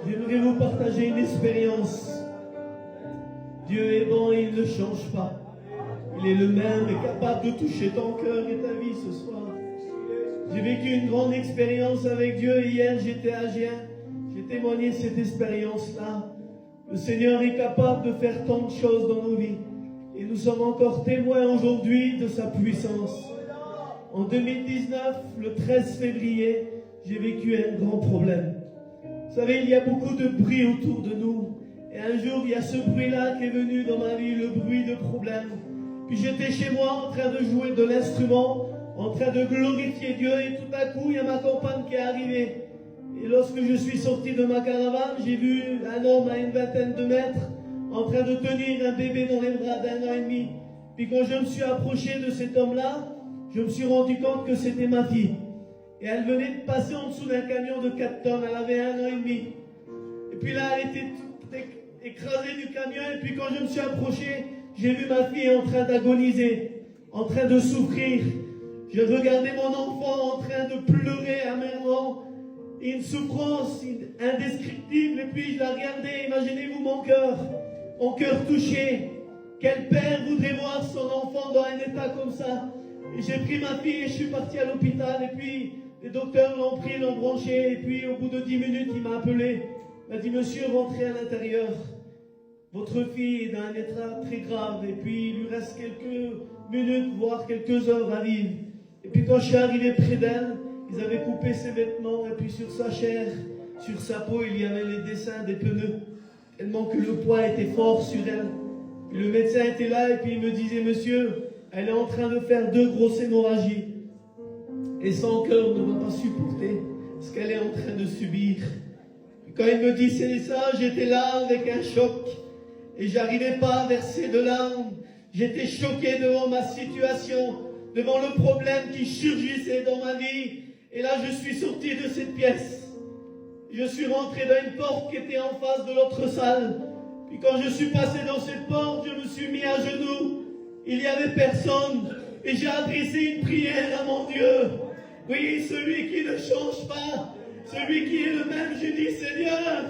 J'aimerais vous partager une expérience. Dieu est bon et il ne change pas. Il est le même et capable de toucher ton cœur et ta vie ce soir. J'ai vécu une grande expérience avec Dieu. Hier, j'étais à Gien. J'ai témoigné de cette expérience-là. Le Seigneur est capable de faire tant de choses dans nos vies. Et nous sommes encore témoins aujourd'hui de sa puissance. En 2019, le 13 février, j'ai vécu un grand problème. Vous savez, il y a beaucoup de bruit autour de nous. Et un jour, il y a ce bruit-là qui est venu dans ma vie, le bruit de problème. Puis j'étais chez moi en train de jouer de l'instrument, en train de glorifier Dieu. Et tout à coup, il y a ma compagne qui est arrivée. Et lorsque je suis sorti de ma caravane, j'ai vu un homme à une vingtaine de mètres en train de tenir un bébé dans les bras d'1 an et demi. Puis quand je me suis approché de cet homme-là, je me suis rendu compte que c'était ma fille. Et elle venait de passer en dessous d'un camion de 4 tonnes. Elle avait 1 an et demi. Et puis là, elle était écrasée du camion. Et puis quand je me suis approché, j'ai vu ma fille en train d'agoniser, en train de souffrir. Je regardais mon enfant en train de pleurer amèrement. Une souffrance indescriptible. Et puis je la regardais. Imaginez-vous mon cœur touché. Quel père voudrait voir son enfant dans un état comme ça? Et j'ai pris ma fille et je suis parti à l'hôpital. Et puis les docteurs l'ont pris, l'ont branché. Et puis au bout de 10 minutes, il m'a appelé. Il m'a dit: monsieur, rentrez à l'intérieur. Votre fille est dans un état très grave. Et puis il lui reste quelques minutes, voire quelques heures à vivre. Et puis quand je suis arrivé près d'elle, ils avaient coupé ses vêtements. Et puis sur sa chair, sur sa peau, il y avait les dessins des pneus. Tellement que le poids était fort sur elle. Puis le médecin était là et puis il me disait: monsieur, elle est en train de faire 2 grosses hémorragies. Et son cœur ne va pas supporter ce qu'elle est en train de subir. Et quand il me dit c'est ça, j'étais là avec un choc. Et j'arrivais pas à verser de larmes. J'étais choqué devant ma situation, devant le problème qui surgissait dans ma vie. Et là, je suis sorti de cette pièce. Je suis rentré dans une porte qui était en face de l'autre salle. Puis quand je suis passé dans cette porte, je me suis mis à genoux. Il n'y avait personne. Et j'ai adressé une prière à mon Dieu. Oui, celui qui ne change pas. Celui qui est le même. Je dis: Seigneur,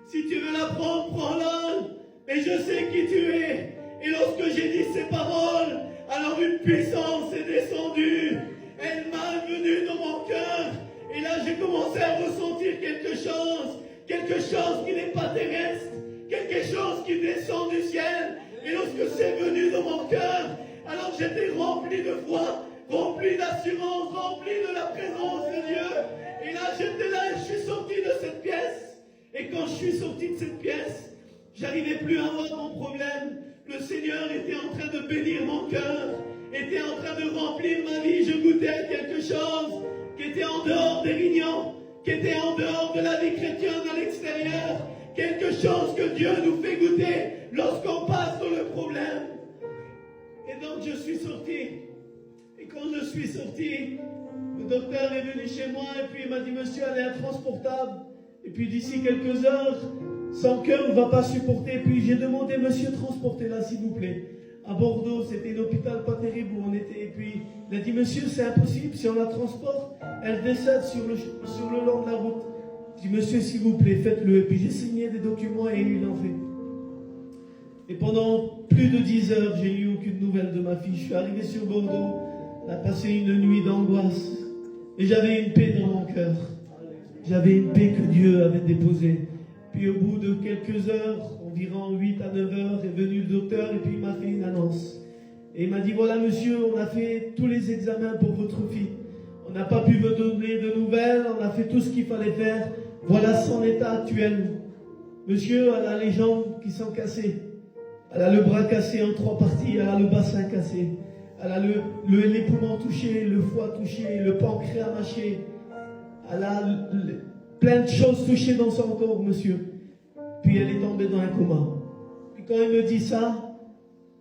si tu veux la prendre, prends-la. Mais je sais qui tu es. Et lorsque j'ai dit ces paroles, alors une puissance est descendue. Elle m'a venu dans mon cœur. Et là, j'ai commencé à ressentir quelque chose qui n'est pas terrestre, quelque chose qui descend du ciel. Et lorsque c'est venu dans mon cœur, alors j'étais rempli de foi, rempli d'assurance, rempli de la présence de Dieu. Et là, j'étais là et je suis sorti de cette pièce. Et quand je suis sorti de cette pièce, j'arrivais plus à voir mon problème. Le Seigneur était en train de bénir mon cœur, était en train de remplir ma vie. Je goûtais à quelque chose qui était en dehors des réunions, qui était en dehors de la vie chrétienne à l'extérieur. Quelque chose que Dieu nous fait goûter lorsqu'on passe dans le problème. Et donc je suis sorti. Et quand je suis sorti, le docteur est venu chez moi et puis il m'a dit: monsieur, elle est intransportable. Et puis d'ici quelques heures, son cœur ne va pas supporter. Et puis j'ai demandé: monsieur, transportez-la s'il vous plaît. À Bordeaux, c'était un hôpital pas terrible où on était. Et puis il a dit: monsieur, c'est impossible, si on la transporte, elle décède sur le long de la route. Je dis: monsieur, s'il vous plaît, faites-le. Et puis j'ai signé des documents et il en fait. Et pendant plus de 10 heures, j'ai eu aucune nouvelle de ma fille. Je suis arrivé sur Bordeaux, elle a passé une nuit d'angoisse. Et j'avais une paix dans mon cœur. J'avais une paix que Dieu avait déposée. Puis au bout de quelques heures, environ 8 à 9 heures, est venu le docteur et puis il m'a fait une annonce. Et il m'a dit: voilà monsieur, on a fait tous les examens pour votre fille. On n'a pas pu vous donner de nouvelles, on a fait tout ce qu'il fallait faire. Voilà son état actuel. Monsieur, elle a les jambes qui sont cassées. Elle a le bras cassé en 3 parties, elle a le bassin cassé. Elle a les poumons touchés, le foie touché, le pancréas mâché. Elle a plein de choses touchées dans son corps, monsieur. Puis elle est tombée dans un coma. Puis quand il me dit ça,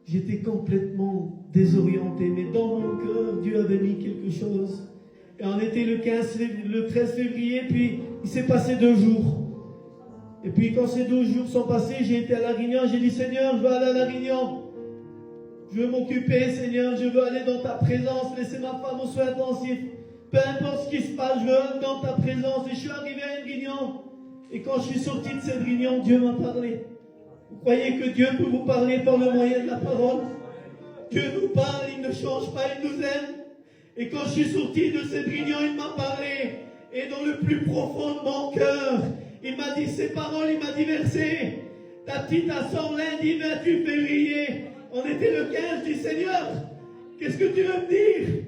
j'étais complètement désorienté. Mais dans mon cœur, Dieu avait mis quelque chose. Et on était le 13 février, puis il s'est passé 2 jours. Et puis quand ces 2 jours sont passés, j'ai été à La Réunion, j'ai dit: Seigneur, je veux aller à La Réunion. Je veux m'occuper, Seigneur, je veux aller dans ta présence, laisser ma femme aux soins intensifs. Peu importe ce qui se passe, je veux aller dans ta présence. Et je suis arrivé à une réunion. Et quand je suis sorti de cette réunion, Dieu m'a parlé. Vous croyez que Dieu peut vous parler par le moyen de la parole? Dieu nous parle, il ne change pas, il nous aime. Et quand je suis sorti de cette réunion, il m'a parlé. Et dans le plus profond de mon cœur, il m'a dit ces paroles, il m'a dit verset. Ta petite assemblée lundi 28 février, on était le 15 du Seigneur. Qu'est-ce que tu veux me dire?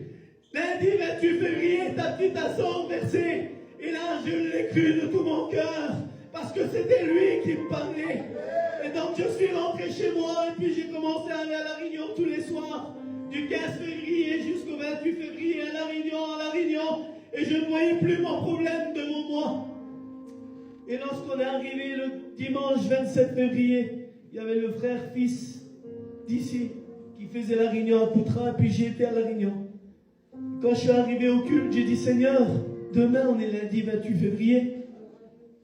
Lundi 28 février, ta petite assemblée verset. Et là, je l'ai cru de tout mon cœur, parce que c'était lui qui me parlait. Et donc, je suis rentré chez moi, et puis j'ai commencé à aller à la réunion tous les soirs, du 15 février jusqu'au 28 février, à la réunion, et je ne voyais plus mon problème devant moi. Et lorsqu'on est arrivé le dimanche 27 février, il y avait le frère fils d'ici, qui faisait la réunion à Poutras, et puis j'ai été à la réunion. Quand je suis arrivé au culte, j'ai dit, Seigneur, demain, on est lundi 28 février.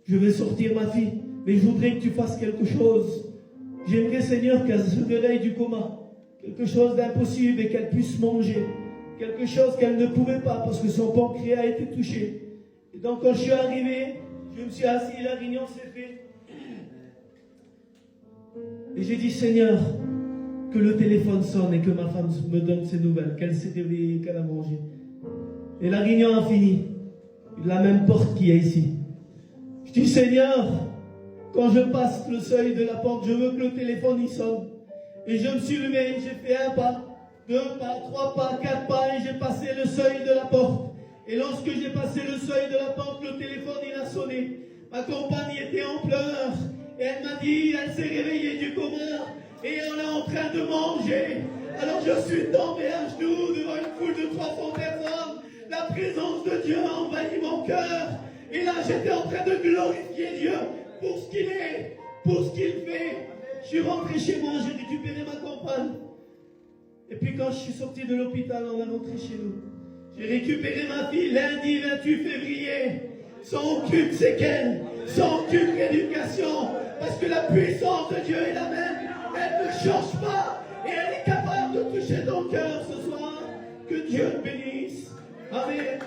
Je vais sortir ma fille, mais je voudrais que tu fasses quelque chose. J'aimerais, Seigneur, qu'elle se réveille du coma. Quelque chose d'impossible et qu'elle puisse manger. Quelque chose qu'elle ne pouvait pas parce que son pancréas a été touché. Et donc, quand je suis arrivé, je me suis assis, la réunion s'est faite. Et j'ai dit, Seigneur, que le téléphone sonne et que ma femme me donne ses nouvelles, qu'elle s'est réveillée, qu'elle a mangé. Et la réunion a fini. La même porte qu'il y a ici. Je dis, Seigneur, quand je passe le seuil de la porte, je veux que le téléphone y sonne. Et je me suis levé, j'ai fait un pas, 2 pas, 3 pas, 4 pas, et j'ai passé le seuil de la porte. Et lorsque j'ai passé le seuil de la porte, le téléphone il a sonné. Ma compagne était en pleurs. Et elle m'a dit, elle s'est réveillée du coma. Et on est en train de manger. Alors je suis tombé à genoux devant une foule de 300 personnes. La présence de Dieu a envahi mon cœur. Et là, j'étais en train de glorifier Dieu pour ce qu'il est, pour ce qu'il fait. Je suis rentré chez moi, j'ai récupéré ma compagne. Et puis quand je suis sorti de l'hôpital, on est rentré chez nous. J'ai récupéré ma fille lundi 28 février, sans aucune séquelle, sans aucune rééducation, parce que la puissance de Dieu est la même. Elle ne change pas et elle est capable de toucher ton cœur ce soir. Que Dieu te bénisse. Amen.